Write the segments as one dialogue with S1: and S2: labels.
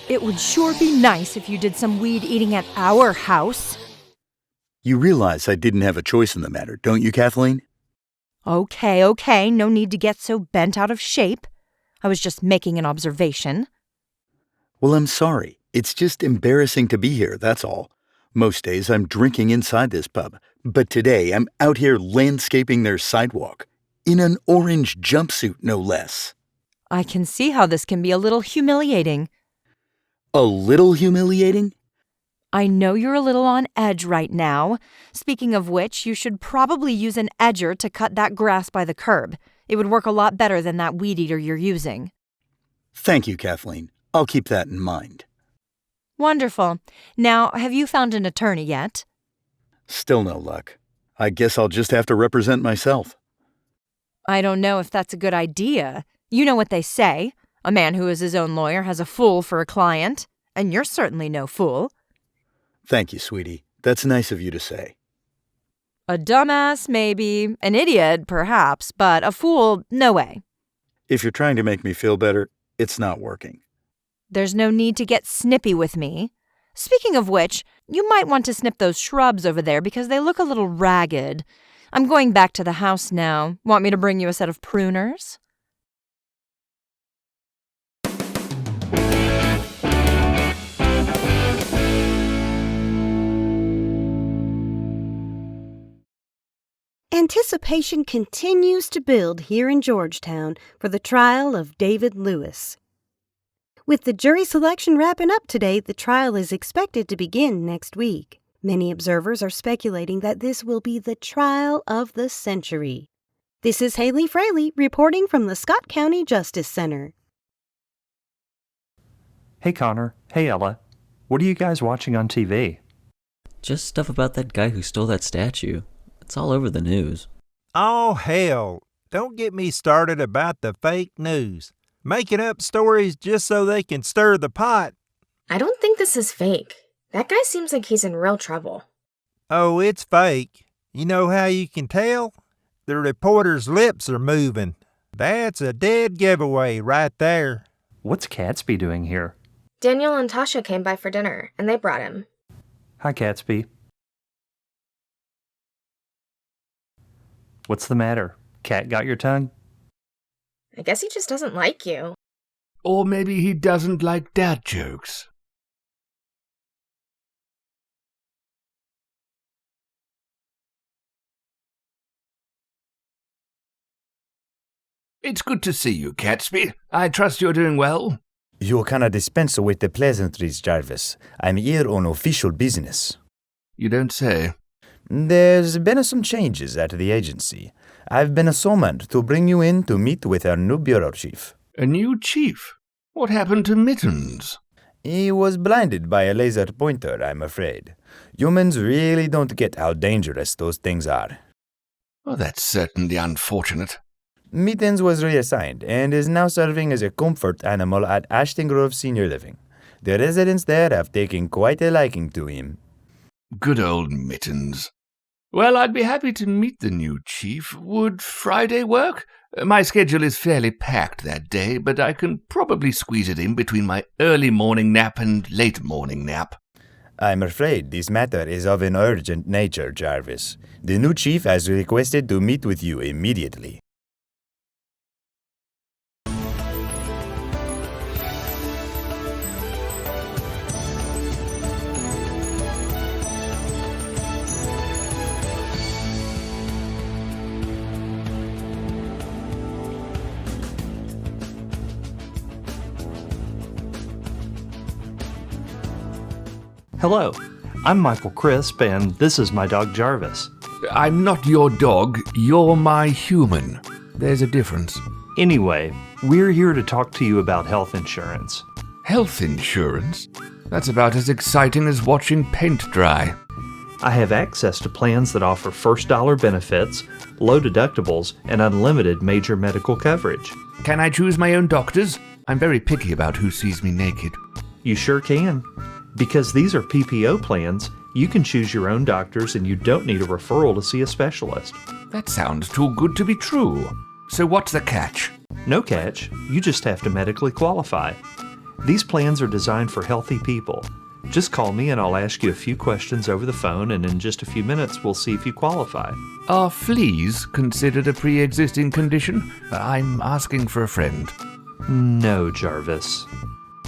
S1: It would sure be nice if you did some weed eating at our house.
S2: You realize I didn't have a choice in the matter, don't you, Kathleen?
S1: Okay, no need to get so bent out of shape. I was just making an observation.
S2: Well, I'm sorry. It's just embarrassing to be here, that's all. Most days I'm drinking inside this pub, but today I'm out here landscaping their sidewalk. In an orange jumpsuit, no less.
S1: I can see how this can be a little humiliating.
S2: A little humiliating?
S1: I know you're a little on edge right now. Speaking of which, you should probably use an edger to cut that grass by the curb. It would work a lot better than that weed eater you're using.
S2: Thank you, Kathleen. I'll keep that in mind.
S1: Wonderful. Now, have you found an attorney yet?
S2: Still no luck. I guess I'll just have to represent myself.
S1: I don't know if that's a good idea. You know what they say. A man who is his own lawyer has a fool for a client. And you're certainly no fool.
S2: Thank you, sweetie. That's nice of you to say.
S1: A dumbass, maybe. An idiot, perhaps. But a fool, no way.
S2: If you're trying to make me feel better, it's not working.
S1: There's no need to get snippy with me. Speaking of which, you might want to snip those shrubs over there because they look a little ragged. I'm going back to the house now. Want me to bring you a set of pruners?
S3: Anticipation continues to build here in Georgetown for the trial of David Lewis. With the jury selection wrapping up today, the trial is expected to begin next week. Many observers are speculating that this will be the trial of the century. This is Haley Fraley reporting from the Scott County Justice Center.
S4: Hey Connor, hey Ella, what are you guys watching on TV?
S5: Just stuff about that guy who stole that statue. It's all over the news.
S6: Oh, hell. Don't get me started about the fake news. Making up stories just so they can stir the pot.
S7: I don't think this is fake. That guy seems like he's in real trouble.
S6: Oh, it's fake. You know how you can tell? The reporter's lips are moving. That's a dead giveaway right there.
S4: What's Catsby doing here?
S7: Daniel and Tasha came by for dinner, and they brought him.
S4: Hi, Catsby. What's the matter? Cat got your tongue?
S7: I guess he just doesn't like you.
S8: Or maybe he doesn't like dad jokes. It's good to see you, Catsby. I trust you're doing well.
S9: You can dispense with the pleasantries, Jarvis. I'm here on official business.
S8: You don't say.
S9: There's been some changes at the agency. I've been summoned to bring you in to meet with our new bureau chief.
S8: A new chief? What happened to Mittens?
S9: He was blinded by a laser pointer, I'm afraid. Humans really don't get how dangerous those things are.
S8: Oh, that's certainly unfortunate.
S9: Mittens was reassigned and is now serving as a comfort animal at Ashton Grove Senior Living. The residents there have taken quite a liking to him.
S8: Good old Mittens. Well, I'd be happy to meet the new chief. Would Friday work? My schedule is fairly packed that day, but I can probably squeeze it in between my early morning nap and late morning nap.
S9: I'm afraid this matter is of an urgent nature, Jarvis. The new chief has requested to meet with you immediately.
S4: Hello, I'm Michael Crisp, and this is my dog Jarvis.
S8: I'm not your dog, you're my human. There's a difference.
S4: Anyway, we're here to talk to you about health insurance.
S8: Health insurance? That's about as exciting as watching paint dry.
S4: I have access to plans that offer first dollar benefits, low deductibles, and unlimited major medical coverage.
S8: Can I choose my own doctors? I'm very picky about who sees me naked.
S4: You sure can. Because these are PPO plans, you can choose your own doctors and you don't need a referral to see a specialist.
S8: That sounds too good to be true. So what's the catch?
S4: No catch. You just have to medically qualify. These plans are designed for healthy people. Just call me and I'll ask you a few questions over the phone, and in just a few minutes we'll see if you qualify.
S8: Are fleas considered a pre-existing condition? I'm asking for a friend.
S4: No, Jarvis.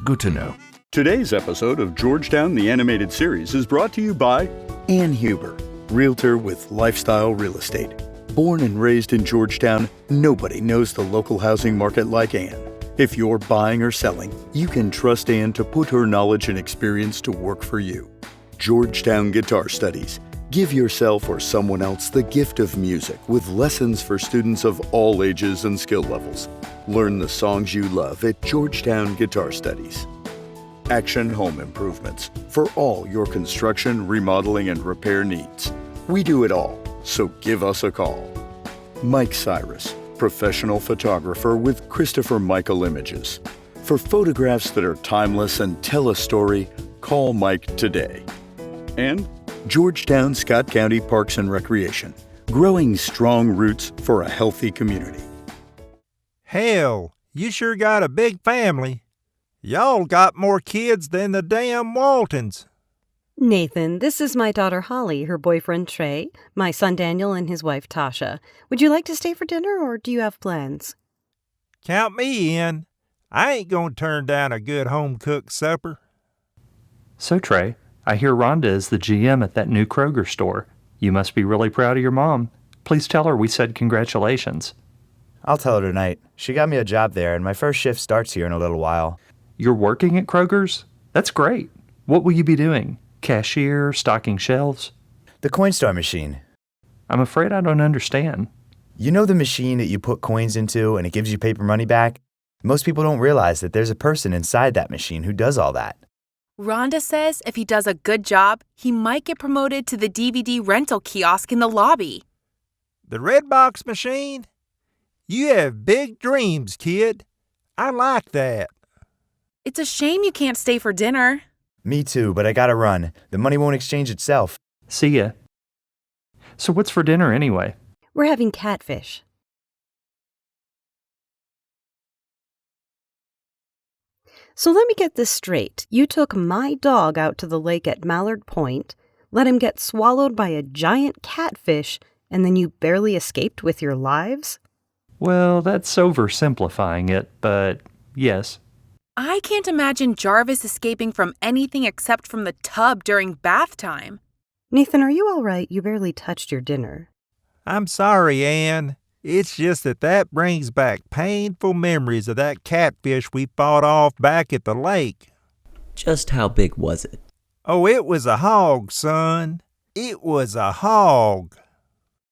S8: Good to know.
S2: Today's episode of Georgetown, the animated series, is brought to you by Ann Huber, realtor with Lifestyle Real Estate. Born and raised in Georgetown, nobody knows the local housing market like Ann. If you're buying or selling, you can trust Ann to put her knowledge and experience to work for you. Georgetown Guitar Studies. Give yourself or someone else the gift of music with lessons for students of all ages and skill levels. Learn the songs you love at Georgetown Guitar Studies. Action Home Improvements. For all your construction, remodeling, and repair needs. We do it all, so give us a call. Mike Cyrus, professional photographer with Christopher Michael Images. For photographs that are timeless and tell a story, call Mike today. And Georgetown Scott County Parks and Recreation, growing strong roots for a healthy community.
S6: Hell, you sure got a big family. Y'all got more kids than the damn Waltons.
S3: Nathan, this is my daughter Holly, her boyfriend Trey, my son Daniel, and his wife Tasha. Would you like to stay for dinner, or do you have plans?
S6: Count me in. I ain't gonna turn down a good home-cooked supper.
S4: So, Trey, I hear Rhonda is the GM at that new Kroger store. You must be really proud of your mom. Please tell her we said congratulations.
S9: I'll tell her tonight. She got me a job there, and my first shift starts here in a little while.
S4: You're working at Kroger's? That's great. What will you be doing? Cashier, stocking shelves?
S9: The Coinstar machine.
S4: I'm afraid I don't understand.
S9: You know the machine that you put coins into and it gives you paper money back? Most people don't realize that there's a person inside that machine who does all that.
S10: Rhonda says if he does a good job, he might get promoted to the DVD rental kiosk in the lobby.
S6: The red box machine? You have big dreams, kid. I like that.
S10: It's a shame you can't stay for dinner.
S9: Me too, but I gotta run. The money won't exchange itself.
S4: See ya. So what's for dinner anyway?
S3: We're having catfish. So let me get this straight. You took my dog out to the lake at Mallard Point, let him get swallowed by a giant catfish, and then you barely escaped with your lives?
S4: Well, that's oversimplifying it, but yes.
S10: I can't imagine Jarvis escaping from anything except from the tub during bath time.
S3: Nathan, are you all right? You barely touched your dinner.
S6: I'm sorry, Ann. It's just that brings back painful memories of that catfish we fought off back at the lake.
S5: Just how big was it?
S6: Oh, it was a hog, son. It was a hog.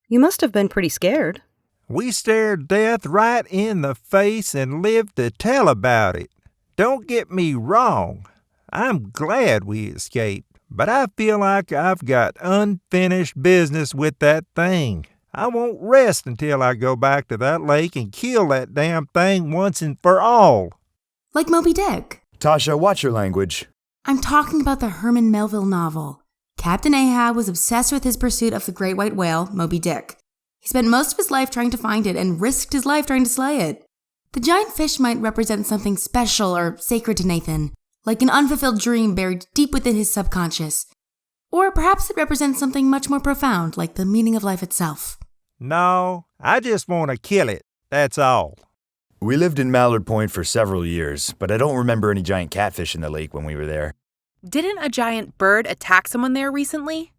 S3: You must have been pretty scared.
S6: We stared death right in the face and lived to tell about it. Don't get me wrong. I'm glad we escaped, but I feel like I've got unfinished business with that thing. I won't rest until I go back to that lake and kill that damn thing once and for all.
S7: Like Moby Dick.
S9: Tasha, watch your language.
S7: I'm talking about the Herman Melville novel. Captain Ahab was obsessed with his pursuit of the great white whale, Moby Dick. He spent most of his life trying to find it and risked his life trying to slay it. The giant fish might represent something special or sacred to Nathan, like an unfulfilled dream buried deep within his subconscious. Or perhaps it represents something much more profound, like the meaning of life itself.
S6: No, I just want to kill it, that's all.
S9: We lived in Mallard Point for several years, but I don't remember any giant catfish in the lake when we were there.
S10: Didn't a giant bird attack someone there recently?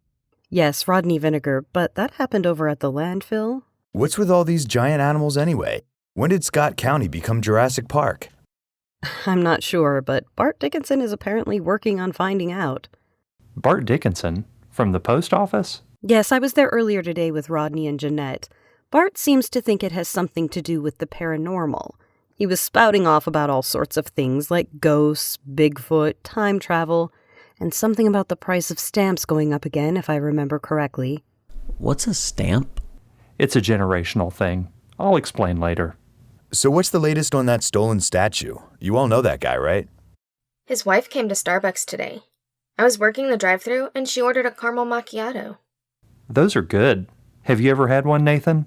S3: Yes, Rodney Vinegar, but that happened over at the landfill.
S9: What's with all these giant animals anyway? When did Scott County become Jurassic Park?
S3: I'm not sure, but Bart Dickinson is apparently working on finding out.
S4: Bart Dickinson? From the post office?
S3: Yes, I was there earlier today with Rodney and Jeanette. Bart seems to think it has something to do with the paranormal. He was spouting off about all sorts of things like ghosts, Bigfoot, time travel, and something about the price of stamps going up again, if I remember correctly.
S5: What's a stamp?
S4: It's a generational thing. I'll explain later.
S9: So what's the latest on that stolen statue? You all know that guy, right?
S7: His wife came to Starbucks today. I was working the drive-thru and she ordered a caramel macchiato.
S4: Those are good. Have you ever had one, Nathan?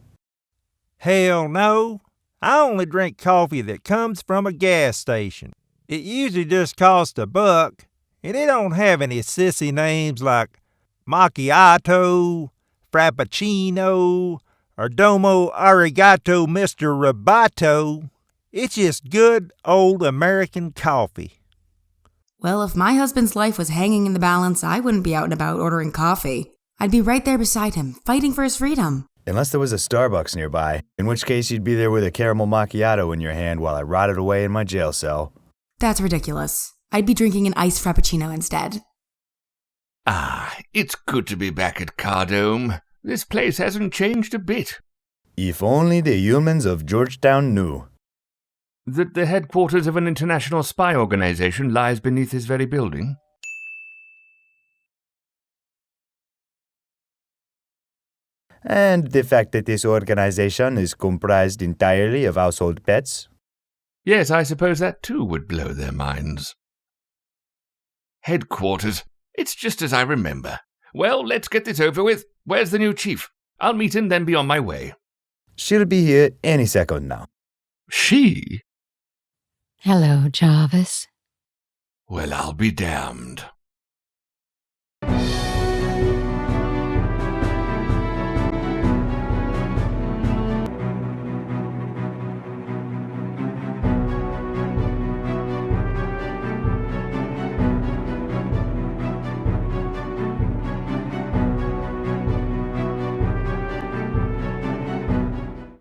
S6: Hell no. I only drink coffee that comes from a gas station. It usually just costs $1, and it don't have any sissy names like macchiato, frappuccino, or domo arigato, Mr. Roboto. It's just good old American coffee.
S7: Well, if my husband's life was hanging in the balance, I wouldn't be out and about ordering coffee. I'd be right there beside him, fighting for his freedom.
S9: Unless there was a Starbucks nearby, in which case you'd be there with a caramel macchiato in your hand while I rotted away in my jail cell.
S7: That's ridiculous. I'd be drinking an iced frappuccino instead.
S8: Ah, it's good to be back at Cardome. This place hasn't changed a bit.
S9: If only the humans of Georgetown knew.
S8: That the headquarters of an international spy organization lies beneath this very building?
S9: And the fact that this organization is comprised entirely of household pets?
S8: Yes, I suppose that too would blow their minds. Headquarters. It's just as I remember. Well, let's get this over with. Where's the new chief? I'll meet him, then be on my way.
S9: She'll be here any second now.
S8: She?
S11: Hello, Jarvis.
S8: Well, I'll be damned.